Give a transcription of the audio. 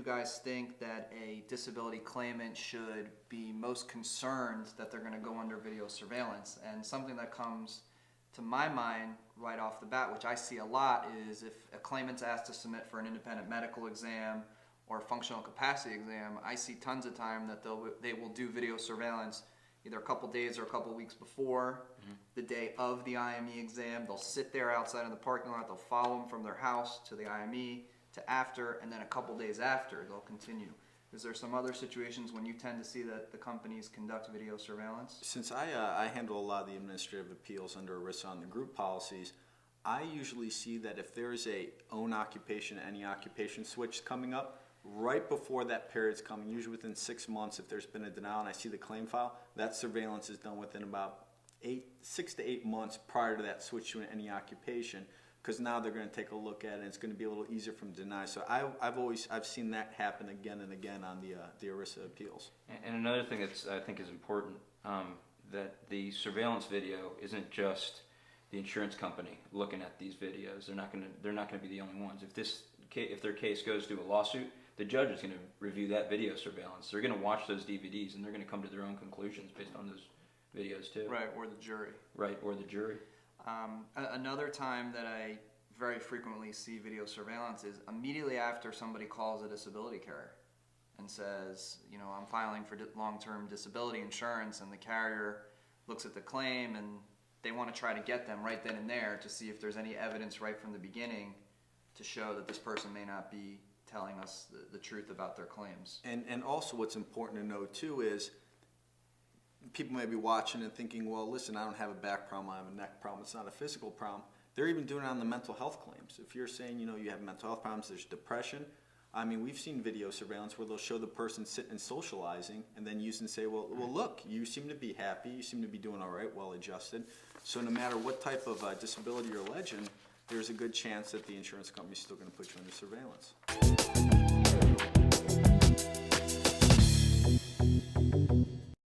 you guys think that a disability claimant should be most concerned that they're going to go under video surveillance? And something that comes to my mind right off the bat, which I see a lot, is if a claimant's asked to submit for an independent medical exam or a functional capacity exam, I see tons of time that they will do video surveillance either a couple days or a couple weeks before the day of the IME exam. They'll sit there outside in the parking lot, they'll follow them from their house to the IME to after, and then a couple days after they'll continue. Is there some other situations when you tend to see that the companies conduct video surveillance? Since I handle a lot of the administrative appeals under ERISA on the group policies, I usually see that if there's a own occupation, any occupation switch coming up, right before that period's coming, usually within 6 months, if there's been a denial and I see the claim file, that surveillance is done within about 6 to 8 months prior to that switch to any occupation, because now they're going to take a look at it and it's going to be a little easier from deny. So I've seen that happen again and again on the ERISA appeals. And another thing that I think is important, that the surveillance video isn't just the insurance company looking at these videos. They're not going to be the only ones. If their case goes to a lawsuit, the judge is going to review that video surveillance. They're going to watch those DVDs and they're going to come to their own conclusions based on those videos too. Right, or the jury. Right, or the jury. Another time that I very frequently see video surveillance is immediately after somebody calls a disability carrier and says, you know, I'm filing for long-term disability insurance, and the carrier looks at the claim and they want to try to get them right then and there to see if there's any evidence right from the beginning to show that this person may not be telling us the truth about their claims. And also what's important to know too is people may be watching and thinking, well, listen, I don't have a back problem, I have a neck problem, it's not a physical problem. They're even doing it on the mental health claims. If you're saying, you know, you have mental health problems, there's depression, I mean, we've seen video surveillance where they'll show the person sitting and socializing and then use and say, well, look, you seem to be happy, you seem to be doing all right, well adjusted. So no matter what type of disability you're alleging, there's a good chance that the insurance company's still going to put you under surveillance.